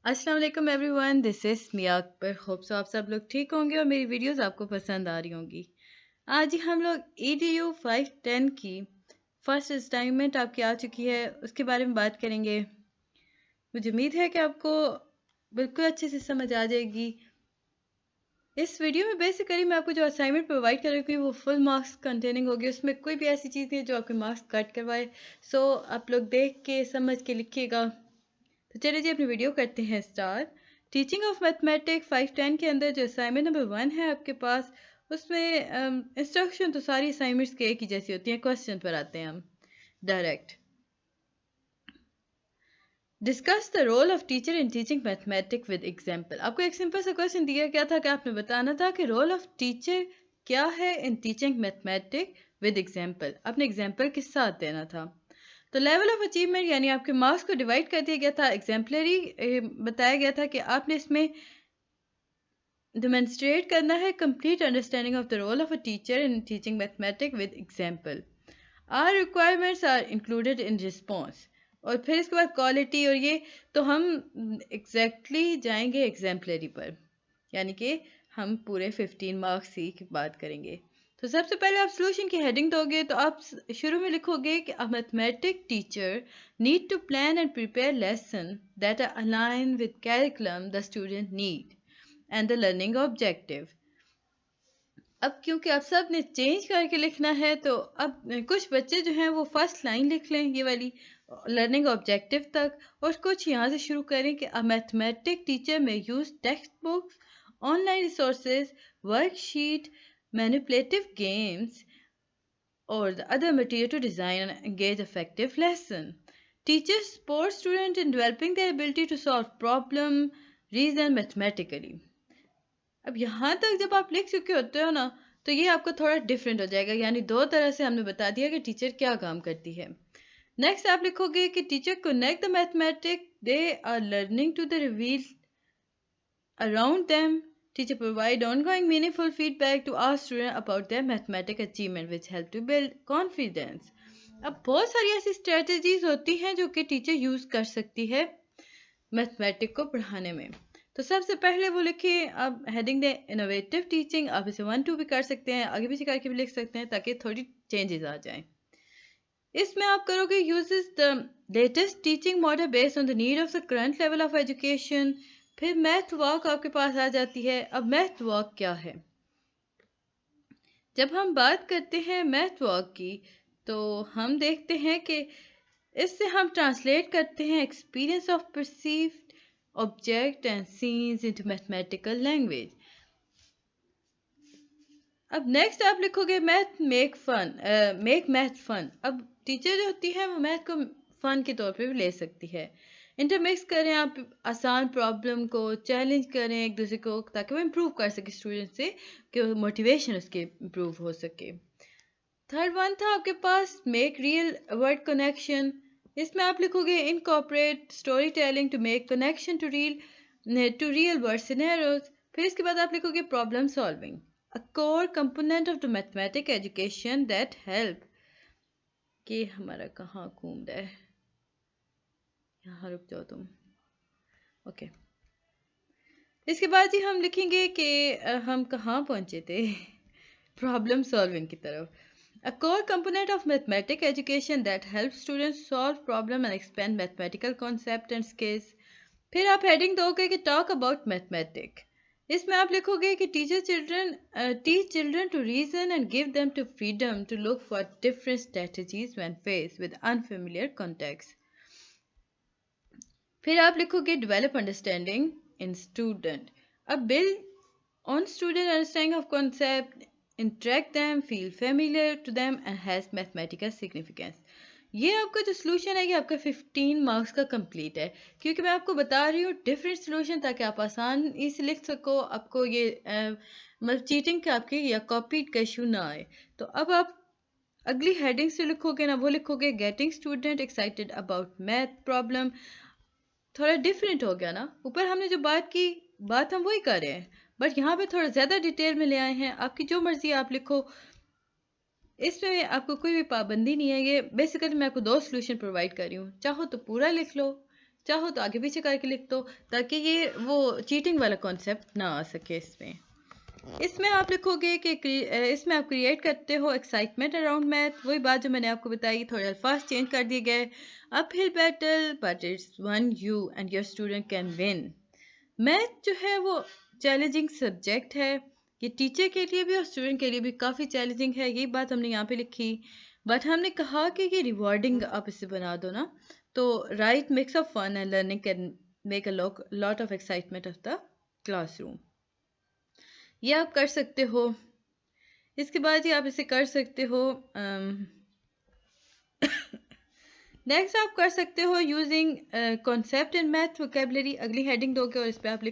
अस्सलाम वालेकुम everyone, this is Miya Akbar. Hope so आप सब लोग ठीक होंगे और मेरी वीडियोस आपको पसंद आ रही होंगी। आज ही हम लोग EDU 510 की फर्स्ट असाइनमेंट आपकी आ चुकी है, उसके बारे में बात करेंगे। मुझे उम्मीद है कि आपको बिल्कुल अच्छे से समझ आ जाएगी। इस वीडियो में बेसिकली मैं आपको जो असाइनमेंट प्रोवाइड करूँगी वो फुल मार्क्स कंटेनिंग होगी, उसमें कोई भी ऐसी चीज़ नहीं है जो आपके मार्क्स कट करवाए। सो आप लोग देख के समझ के लिखिएगा। तो चलिए जी अपनी वीडियो करते हैं स्टार्ट। टीचिंग ऑफ मैथमेटिक्स 510 के अंदर जो असाइनमेंट नंबर 1 है आपके पास, उसमें इंस्ट्रक्शन तो सारी असाइनमेंट्स के एक ही जैसी होती हैं। क्वेश्चन पर आते हैं हम direct. Discuss the role of teacher in teaching mathematics with example. आपको एक सिंपल सा क्वेश्चन दिया गया था कि आपने बताना था कि रोल ऑफ टीचर क्या है इन टीचिंग मैथमेटिक्स विद एग्जाम्पल। आपने एग्जाम्पल के साथ देना था। तो लेवल ऑफ अचीवमेंट यानी आपके मार्क्स को डिवाइड कर दिया गया था। एग्जाम्पलरी बताया गया था कि आपने इसमें डेमोन्स्ट्रेट करना है complete understanding of the role of a teacher in teaching mathematics with example. Our requirements are included in response. और फिर इसके बाद क्वालिटी और ये तो हम एग्जैक्टली जाएंगे एग्जाम्पलरी पर, यानी कि हम पूरे 15 मार्क्स की बात करेंगे। तो सबसे पहले आप सॉल्यूशन की हेडिंग दोगे तो आप शुरू में लिखोगे कि a mathematic teacher need to plan and prepare lesson that are align with curriculum the student need and the learning objective. अब क्योंकि आप सब ने चेंज करके लिखना है तो अब कुछ बच्चे जो हैं वो फर्स्ट लाइन लिख लें ये वाली लर्निंग ऑब्जेक्टिव तक, और कुछ यहाँ से शुरू करें कि अ मैथमेटिक टीचर में use text books, online resources, worksheet, manipulative games or the other material to design and engage effective lesson. Teachers support students in developing their ability to solve problem, reason mathematically. अब यहाँ तक जब आप लिख चुके होते हो ना तो ये आपको थोड़ा डिफरेंट हो जाएगा, यानी दो तरह से हमने बता दिया कि टीचर क्या काम करती है। नेक्स्ट आप लिखोगे कि teacher connect the mathematic they are learning to the reveal around them. Teacher provide ongoing meaningful feedback to our students about their mathematical achievement which help to build confidence. अब बहुत सारी ऐसी स्ट्रेटजीज होती हैं जो कि टीचर यूज कर सकती है मैथमेटिक को पढ़ाने में। तो सबसे पहले वो लिखिए, आप हेडिंग दें इनोवेटिव टीचिंग। आप इसे 1-2 भी कर सकते हैं, आगे पीछे करके भी लिख सकते हैं ताकि थोड़ी चेंजेस आ जाएं। इसमें आप करोगे uses the latest teaching model based on the need of the current level of education. फिर मैथ वर्क आपके पास आ जाती है। अब मैथ वर्क क्या है? जब हम बात करते हैं मैथ वर्क की तो हम देखते हैं कि इससे हम ट्रांसलेट करते हैं experience of perceived object and scenes into mathematical language. अब नेक्स्ट आप लिखोगे math make fun, make math fun. अब टीचर जो होती है वो मैथ को फन के तौर पे भी ले सकती है। इंटरमिक्स करें आप आसान प्रॉब्लम को, चैलेंज करें एक दूसरे को ताकि वो इम्प्रूव कर सके स्टूडेंट से, कि मोटिवेशन उसके इम्प्रूव हो सके। थर्ड वन था आपके पास मेक रियल वर्ड कनेक्शन। इसमें आप लिखोगे incorporate story telling to make connection to real world scenarios. फिर इसके बाद आप लिखोगे problem solving, a core component of the mathematic education that help। कि हमारा कहाँ घूम रहा है, यहाँ रुक जाओ तुम। ओके इसके बाद ही हम लिखेंगे कि हम कहाँ पहुँचे थे प्रॉब्लम सॉल्विंग की तरफ। A core component of mathematics education that helps students solve problem and expand mathematical concept and skills। फिर आप हेडिंग दोगे कि टॉक अबाउट मैथमेटिक्स। इसमें आप लिखोगे कि teach children to reason and give them to freedom to look for different strategies when faced with unfamiliar context. फिर आप लिखोगे डेवलप अंडरस्टैंडिंग इन स्टूडेंट। अब build on student understanding of concept, interact them, feel familiar to them and has mathematical significance. ये आपका जो solution है ये आपका 15 मार्क्स का कंप्लीट है, क्योंकि मैं आपको बता रही हूँ डिफरेंट सोल्यूशन ताकि आप आसान इसे लिख सको, आपको ये मतलब चीटिंग का आपकी या कॉपी का इशू ना आए। तो अब आप अगली हेडिंग से लिखोगे ना, वो लिखोगे getting student excited about math problem. थोड़ा डिफरेंट हो गया ना, ऊपर हमने जो बात की बात हम वही कर रहे हैं, बट यहाँ पे थोड़ा ज़्यादा डिटेल में ले आए हैं। आपकी जो मर्जी आप लिखो, इसमें आपको कोई भी पाबंदी नहीं है। ये बेसिकली मैं आपको 2 सॉल्यूशन प्रोवाइड कर रही हूँ, चाहो तो पूरा लिख लो, चाहो तो आगे पीछे करके लिख दो, ताकि ये वो चीटिंग वाला कॉन्सेप्ट ना आ सके इसमें। इसमें आप लिखोगे कि इसमें आप क्रिएट करते हो एक्साइटमेंट अराउंड मैथ, वही बात जो मैंने आपको बताई, थोड़े अल्फाज चेंज कर दिए गए। Uphill battle but it's one you and your student can win. Math जो है वो चैलेंजिंग सब्जेक्ट है, ये टीचर के लिए भी और स्टूडेंट के लिए भी काफ़ी चैलेंजिंग है, यही बात हमने यहाँ पे लिखी। बट हमने कहा कि ये रिवॉर्डिंग आप इसे बना दो ना, तो right mix of fun and learning can make a lot of excitement of the classroom. ये आप कर सकते हो। इसके बाद ही आप इसे कर सकते हो। नेक्स्ट आप कर सकते हो using concept in math vocabulary. अगली हेडिंग दोगे और इस पर आप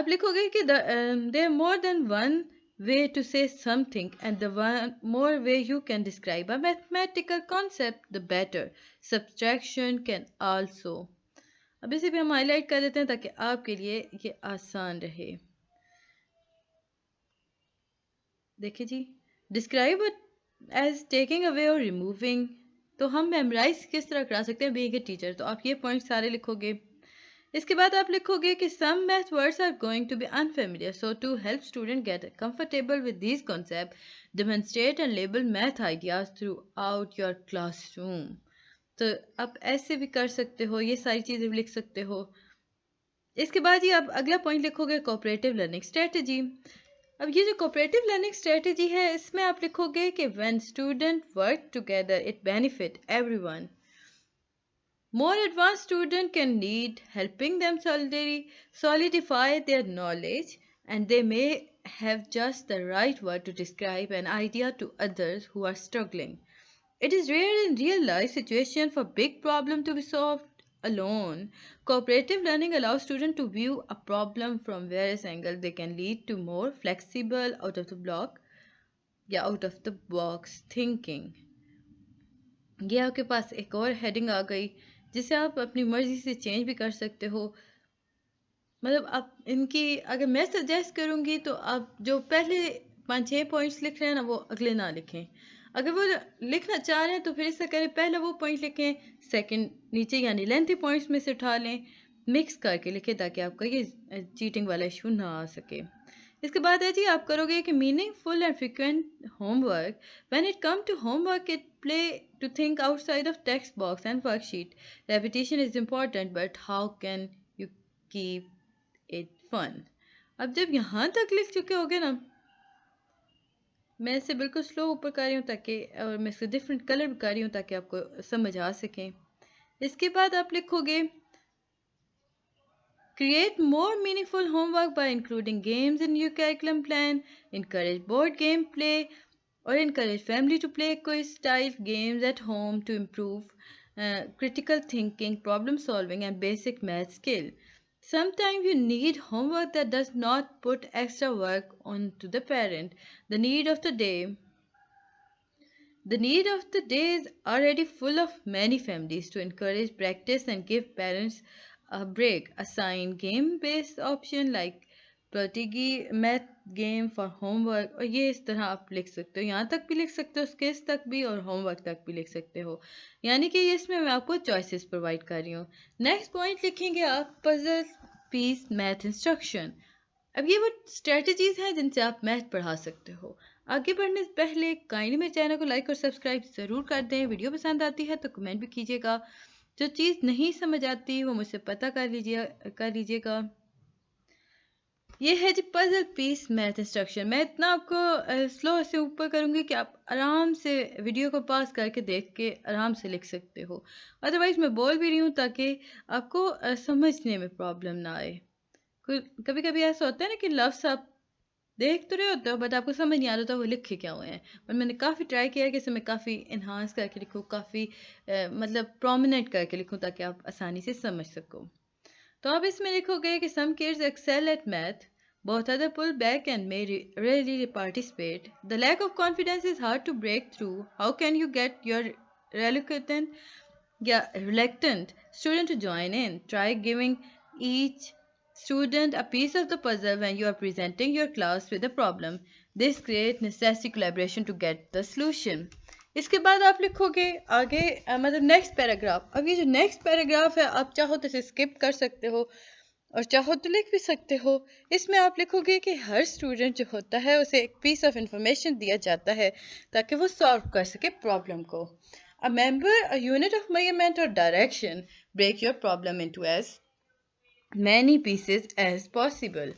लिखोगे कि there more than one way to say something and the one more way you can describe a mathematical concept the better subtraction can also. अब इसे भी हम हाईलाइट कर देते हैं ताकि आपके लिए ये आसान रहे। देखिए जी, डिस्क्राइब एज टेकिंग अवे और रिमूविंग, तो हम मेमोराइज किस तरह करा सकते हैं बीइंग ए टीचर, तो आप ये पॉइंट सारे लिखोगे। इसके बाद आप लिखोगे कि some math words are going to be unfamiliar, so to help student get comfortable with these concept demonstrate and label math ideas throughout your classroom. तो आप ऐसे भी कर सकते हो, ये सारी चीज़ें भी लिख सकते हो। इसके बाद ही आप अगला पॉइंट लिखोगे कोऑपरेटिव लर्निंग स्ट्रेटजी। अब ये जो कोऑपरेटिव लर्निंग स्ट्रेटजी है, इसमें आप लिखोगे कि when student work together it benefit everyone. More advanced students can need helping them solidify their knowledge, and they may have just the right word to describe an idea to others who are struggling. It is rare in real life situation for big problem to be solved alone. Cooperative learning allows students to view a problem from various angles. They can lead to more flexible out of the box thinking. ये आपके पास एक और heading आ गई जिसे आप अपनी मर्जी से चेंज भी कर सकते हो। मतलब आप इनकी अगर मैं सजेस्ट करूँगी तो आप जो पहले 5-6 पॉइंट्स लिख रहे हैं ना, वो अगले ना लिखें। अगर वो लिखना चाह रहे हैं तो फिर ऐसा करें, पहले वो पॉइंट लिखें, सेकंड नीचे यानी लेंथी पॉइंट्स में से उठा लें, मिक्स करके लिखें ताकि आपका ये चीटिंग वाला इशू ना आ सके। इसके बाद है जी, आप करोगे कि meaningful and frequent homework. When it come to homework it play to think outside of text box and worksheet. Repetition is important but how can you keep it fun. अब जब यहाँ तक लिख चुके होगे ना, मैं इसे बिल्कुल स्लो ऊपर कर रही हूँ ताकि, और मैं इसको डिफरेंट कलर भी कर रही हूँ ताकि आपको समझ आ सके। इसके बाद आप लिखोगे create more meaningful homework by including games in your curriculum plan, encourage board game play, or encourage family to play quiz style games at home to improve critical thinking, problem solving, and basic math skill. Sometimes you need homework that does not put extra work onto the parent. The need of the day. The need of the day is already full of many families to encourage practice and give parents a break. Assign game-based option like Protigi math game for homework, और ये इस तरह आप लिख सकते हो, यहाँ तक भी लिख सकते हो, स्केच तक भी और होमवर्क तक भी लिख सकते हो। यानी कि इसमें मैं आपको चॉइसेस प्रोवाइड कर रही हूँ। नेक्स्ट पॉइंट लिखेंगे आप पजल पीस मैथ इंस्ट्रक्शन। अब ये वो स्ट्रेटजीज हैं जिनसे आप मैथ पढ़ा सकते हो। आगे बढ़ने से पहले काइंडली मेरे चैनल को लाइक और सब्सक्राइब ज़रूर कर दें। वीडियो पसंद आती है तो कमेंट भी कीजिएगा। जो चीज़ नहीं समझ आती वो मुझसे पता कर लीजिएगा। ये है जी पजल पीस मैथ इंस्ट्रक्शन। मैं इतना आपको स्लो से ऊपर करूँगी कि आप आराम से वीडियो को पास करके देख के आराम से लिख सकते हो। अदरवाइज़ मैं बोल भी रही हूँ ताकि आपको समझने में प्रॉब्लम ना आए। कभी कभी ऐसा होता है ना कि लफ्ज़ आप देख तो रहे होते हो बट आपको समझ नहीं आ रहा था वो लिखे क्या हुए हैं। पर मैंने काफ़ी ट्राई किया कि इसे मैं काफ़ी इन्हांस करके लिखूँ, काफ़ी मतलब प्रोमिनेंट करके लिखूँ ताकि आप आसानी से समझ सको। तो आप इसमें लिखोगे कि some kids excel at math, both other pull back and may rarely participate. The lack of confidence is hard to break through. How can you get your reluctant student to join in? Try giving each student a piece of the puzzle when you are presenting your class with a problem. This creates necessary collaboration to get the solution. इसके बाद आप लिखोगे आगे मतलब next paragraph. अब ये जो next paragraph है आप चाहो तो इसे स्किप कर सकते हो और चाहो तो लिख भी सकते हो। इसमें आप लिखोगे कि हर स्टूडेंट जो होता है उसे एक पीस ऑफ इंफॉर्मेशन दिया जाता है ताकि वो सॉल्व कर सके प्रॉब्लम को। Remember a unit of measurement और direction break your problem into as many pieces as possible.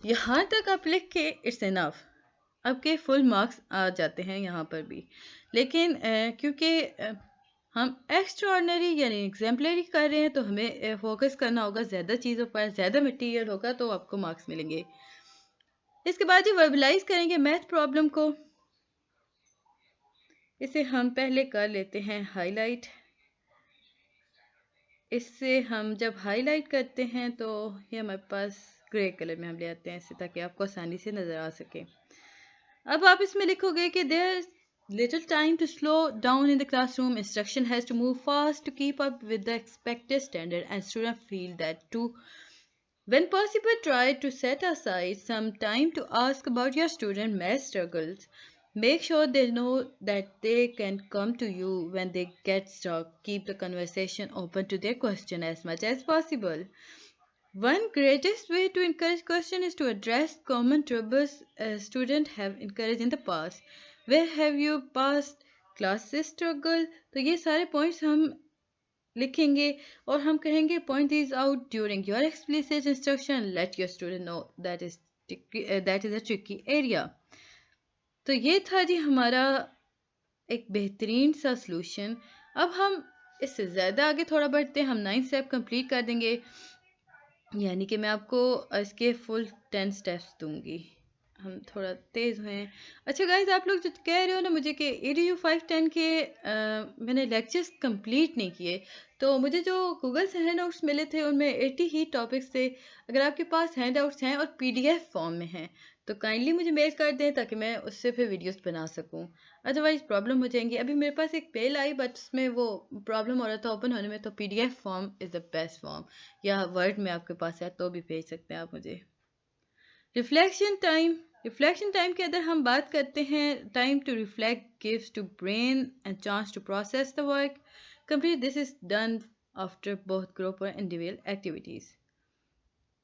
यहाँ तक आप लिख के इट्स इनफ, आपके फुल मार्क्स आ जाते हैं यहाँ पर भी। लेकिन क्योंकि हम एक्स्ट्रा ऑर्डिनरी यानी एग्जाम्पलरी कर रहे हैं तो हमें फोकस करना होगा ज़्यादा चीज़ों पर, ज़्यादा मटेरियल होगा तो आपको मार्क्स मिलेंगे। इसके बाद ये वर्बलाइज करेंगे मैथ प्रॉब्लम को। इसे हम पहले कर लेते हैं हाईलाइट। इससे हम जब हाईलाइट करते हैं तो ये हमारे पास ग्रे कलर में हम ले आते हैं इसे ताकि आपको आसानी से नज़र आ सके। अब आप इसमें लिखोगे कि there's little time to slow down in the classroom. Instruction has to move fast to keep up with the expected standard, and students feel that too. When possible, try to set aside some time to ask about your student math struggles. Make sure they know that they can come to you when they get stuck. Keep the conversation open to their question as much as possible. One greatest way to encourage question is to address common troubles students have encouraged in the past. Where have you passed classes struggle? तो ये सारे points हम लिखेंगे और हम कहेंगे point these out during your explicit instruction. Let your student know that is a tricky area. तो ये था जी हमारा एक बेहतरीन सा solution। अब हम इससे ज़्यादा आगे थोड़ा बढ़ते हैं, हम 9 स्टेप कंप्लीट कर देंगे, यानी कि मैं आपको इसके फुल 10 स्टेप्स दूंगी। हम थोड़ा तेज़ हुए हैं। अच्छा गाइज, आप लोग जो कह रहे हो ना मुझे कि ADU 510 के मैंने लेक्चर्स कंप्लीट नहीं किए, तो मुझे जो गूगल से हैंड आउट्स मिले थे उनमें 80 ही टॉपिक्स थे। अगर आपके पास हैंड आउट्स हैं और PDF फॉर्म में हैं तो काइंडली मुझे मेल कर दें ताकि मैं उससे फिर वीडियोस बना सकूं, अदरवाइज प्रॉब्लम हो जाएंगी। अभी मेरे पास एक मेल आई बट उसमें वो प्रॉब्लम हो रहा था ओपन होने में, तो PDF form is the best form, या वर्ड में आपके पास है तो भी भेज सकते हैं आप मुझे। रिफ्लेक्शन टाइम के अंदर हम बात करते हैं time to reflect gives to brain and chance to process the work complete. This is done after both group और इंडिविजुअल एक्टिविटीज़।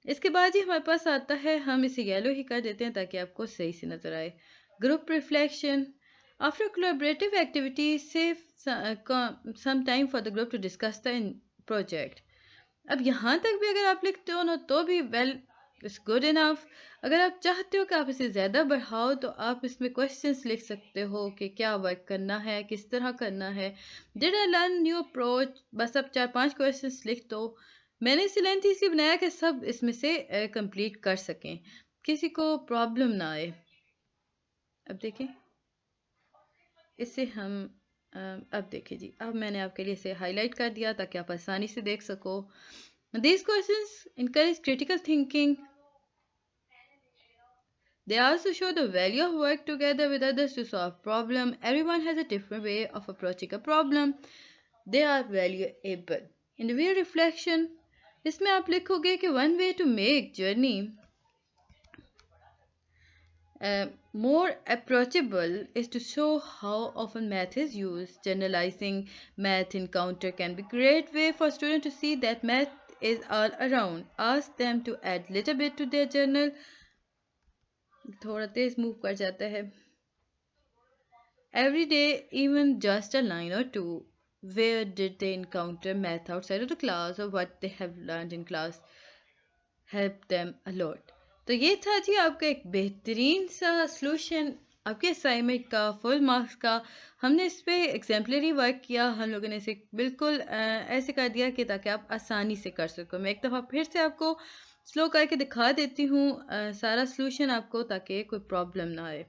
इसके बाद ही हमारे पास आता है, हम इसे येलो ही कर देते हैं ताकि आपको सही से नज़र आए। Group reflection after collaborative activity save some time for the group to discuss the project. अब यहाँ तक भी अगर आप लिखते हो ना तो भी वेल इट्स गुड इनफ। अगर आप चाहते हो कि आप इसे ज़्यादा बढ़ाओ तो आप इसमें क्वेश्चंस लिख सकते हो कि क्या वर्क करना है, किस तरह करना है, did I learn new approach. बस आप 4-5 क्वेश्चंस लिख दो। मैंने इसे लेंथ इसलिए बनाया कि सब इसमें से कंप्लीट कर सकें, किसी को प्रॉब्लम ना आए। अब देखें इसे हम अब देखिए जी, अब मैंने आपके लिए इसे हाईलाइट कर दिया ताकि आप आसानी से देख सको। These questions encourage critical thinking. They also show the value of work together with others to solve problem. Everyone has a different way of approaching a problem. They are valuable. Individual reflection, इसमें आप लिखोगे कि one way to make journey more approachable is to show how often math is used. Generalizing math encounter can be a great way for students to see that math is all around. Ask them to add little bit to their journal. थोड़ा तेज move कर जाता है। Every day, even just a line or two. Where did they encounter math outside of the class, or what they have learned in class help them a lot. तो ये था जी आपका एक बेहतरीन सा सॉल्यूशन आपके असाइनमेंट का, फुल मार्क्स का। हमने इस पे एग्जाम्पलरी वर्क किया, हम लोगों ने इसे बिल्कुल ऐसे कर दिया कि ताकि आप आसानी से कर सको। मैं एक दफ़ा फिर से आपको स्लो करके दिखा देती हूँ सारा सॉल्यूशन आपको, ताकि कोई प्रॉब्लम ना आए।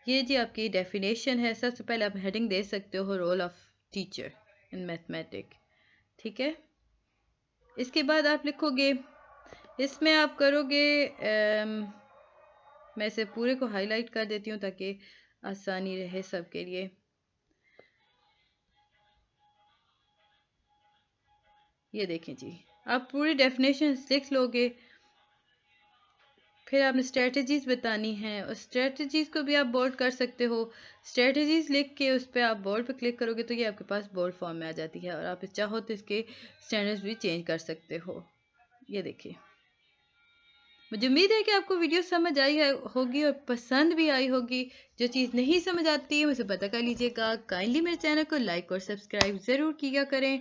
ये जी आपकी डेफिनेशन है। सबसे पहले आप हेडिंग दे सकते हो role of teacher in mathematic, ठीक है। इसके बाद आप लिखोगे, इसमें आप करोगे मैं इसे पूरे को हाईलाइट कर देती हूँ ताकि आसानी रहे सबके लिए। ये देखें जी, आप पूरी डेफिनेशन लिख लोगे फिर आपने स्ट्रेटजीज़ बतानी है और स्ट्रेटजीज़ को भी आप बोल्ड कर सकते हो। स्ट्रेटजीज़ लिख के उस पे आप बोल्ड पे क्लिक करोगे तो ये आपके पास बोल्ड फॉर्म में आ जाती है और आप चाहो तो इसके स्टैंडर्ड्स भी चेंज कर सकते हो। ये देखिए, मुझे उम्मीद है कि आपको वीडियो समझ आई होगी और पसंद भी आई होगी। जो चीज़ नहीं समझ आती है मुझे पता कर लीजिएगा। काइंडली मेरे चैनल को लाइक और सब्सक्राइब ज़रूर किया करें,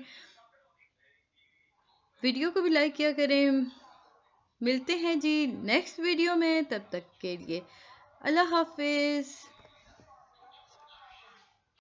वीडियो को भी लाइक किया करें। मिलते हैं जी नेक्स्ट वीडियो में, तब तक के लिए अल्लाह हाफिज़।